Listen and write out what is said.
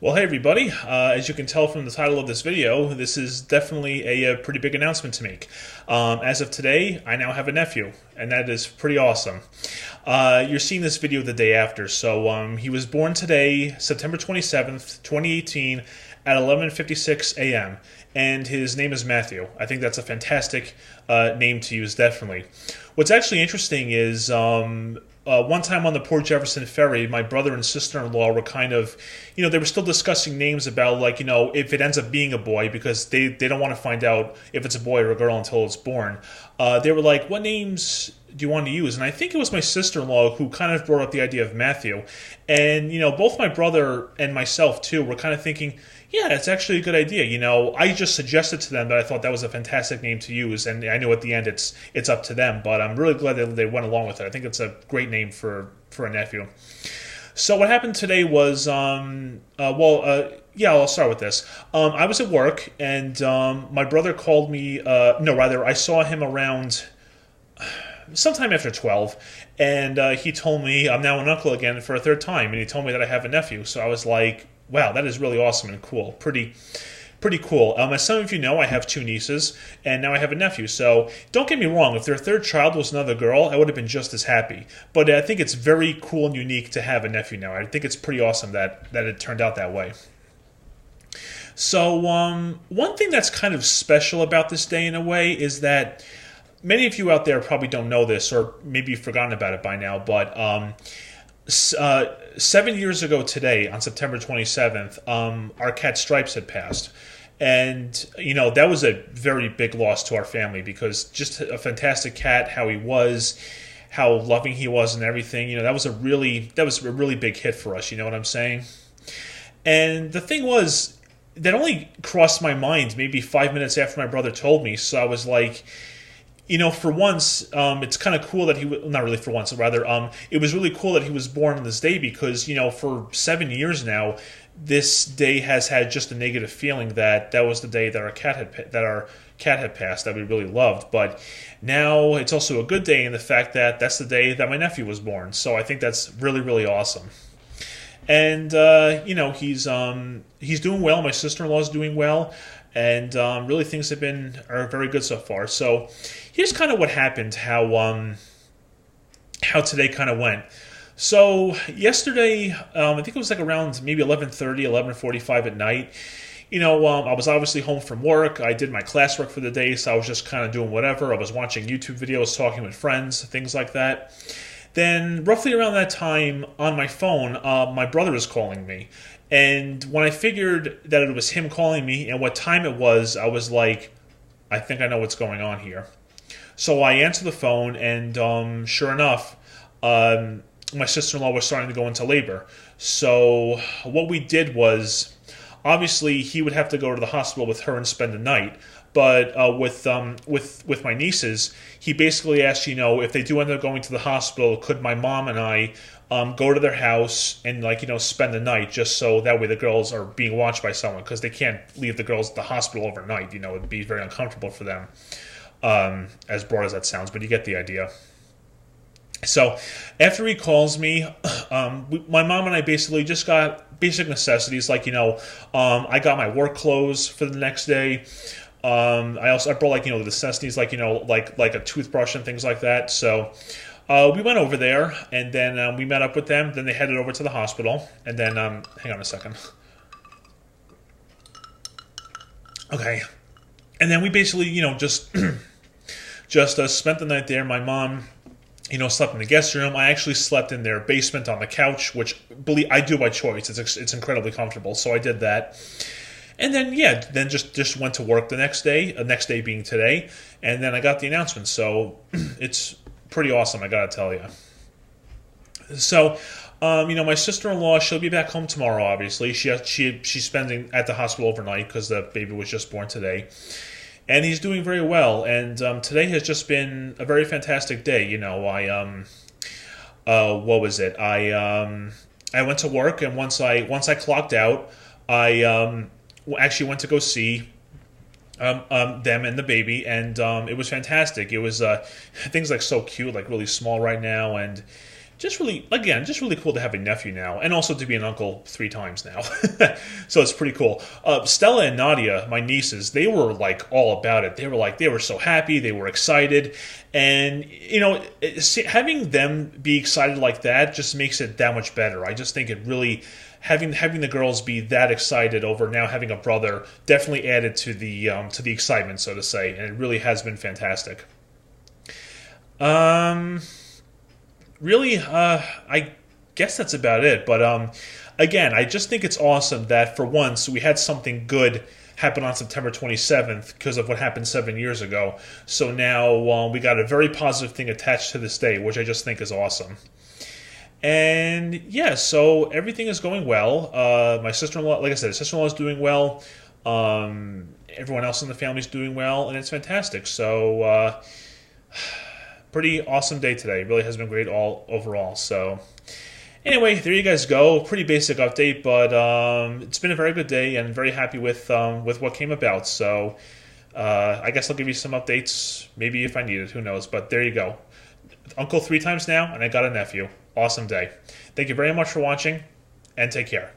Well, hey everybody. As you can tell from the title of this video, this is definitely a pretty big announcement to make. As of today, I now have a nephew, and that is pretty awesome. You're seeing this video the day after, so he was born today, September 27th, 2018, at 11:56 a.m., and his name is Matthew. I think that's a fantastic name to use, definitely. What's actually interesting is one time on the Port Jefferson Ferry, my brother and sister-in-law were kind of, they were still discussing names about, if it ends up being a boy, because they don't want to find out if it's a boy or a girl until it's born. They were like, what names do you want to use? And I think it was my sister-in-law who kind of brought up the idea of Matthew. And, both my brother and myself, too, were kind of thinking, yeah, it's actually a good idea. I just suggested to them that I thought that was a fantastic name to use, and I know at the end it's up to them, but I'm really glad that they went along with it. I think it's a great name for a nephew. So what happened today was, I'll start with this. I was at work, and my brother called me, I saw him around sometime after 12, and he told me I'm now an uncle again for a third time, and he told me that I have a nephew. So I was like, wow, that is really awesome and cool. Pretty cool. As some of you know, I have two nieces, and now I have a nephew. So don't get me wrong, if their third child was another girl, I would have been just as happy. But I think it's very cool and unique to have a nephew now. I think it's pretty awesome that it turned out that way. So one thing that's kind of special about this day in a way is that many of you out there probably don't know this, or maybe you've forgotten about it by now, but 7 years ago today, on September 27th, our cat Stripes had passed. And, that was a very big loss to our family, because just a fantastic cat, how he was, how loving he was and everything, that was a really big hit for us, you know what I'm saying? And the thing was, that only crossed my mind maybe 5 minutes after my brother told me, so I was like, for once, it's kind of cool that not really for once, rather, it was really cool that he was born on this day, because, for 7 years now, this day has had just a negative feeling that was the day that our cat had passed, that we really loved. But now it's also a good day in the fact that that's the day that my nephew was born. So I think that's really, really awesome. And, he's doing well. My sister-in-law is doing well. And really things are very good so far. So here's kind of what happened, how today kind of went. So yesterday, I think it was like around maybe 11:30, 11:45 at night. I was obviously home from work. I did my classwork for the day, so I was just kind of doing whatever. I was watching YouTube videos, talking with friends, things like that. Then roughly around that time on my phone, my brother was calling me. And when I figured that it was him calling me and what time it was, I was like, I think I know what's going on here. So I answered the phone, and sure enough, my sister-in-law was starting to go into labor. So what we did was, obviously he would have to go to the hospital with her and spend the night. But with my nieces, he basically asked, if they do end up going to the hospital, could my mom and I go to their house and spend the night, just so that way the girls are being watched by someone, because they can't leave the girls at the hospital overnight. It'd be very uncomfortable for them, as broad as that sounds, but you get the idea. So after he calls me, my mom and I basically just got basic necessities, I got my work clothes for the next day. I brought the necessities, like a toothbrush and things like that. So we went over there, and then we met up with them. Then they headed over to the hospital, and then hang on a second. Okay, and then we basically just spent the night there. My mom, slept in the guest room. I actually slept in their basement on the couch, which I do by choice. It's incredibly comfortable, so I did that. And then, just went to work the next day being today, and then I got the announcement. So it's pretty awesome, I gotta tell you. So, my sister-in-law, she'll be back home tomorrow, obviously. She's spending at the hospital overnight because the baby was just born today. And he's doing very well, and today has just been a very fantastic day. What was it? I went to work, and once I clocked out, I actually went to go see them and the baby, and it was fantastic. It was things so cute, really small right now, and just really, again, just really cool to have a nephew now, and also to be an uncle 3 times now. So it's pretty cool. Stella and Nadia, my nieces, they were like all about it. They were so happy, they were excited, and having them be excited like that just makes it that much better. I just think it really having the girls be that excited over now having a brother definitely added to the excitement, so to say, and it really has been fantastic. Really, I guess that's about it. But again, I just think it's awesome that for once we had something good happen on September 27th because of what happened 7 years ago. So now we got a very positive thing attached to this day, which I just think is awesome. And yeah, so everything is going well. My sister-in-law, like I said, sister-in-law is doing well. Everyone else in the family is doing well, and it's fantastic. So pretty awesome day today. It really has been great all overall. So anyway, there you guys go. Pretty basic update, but it's been a very good day, and very happy with what came about. So I guess I'll give you some updates, maybe if I need it. Who knows? But there you go. Uncle 3 times now, and I got a nephew. Awesome day. Thank you very much for watching, and take care.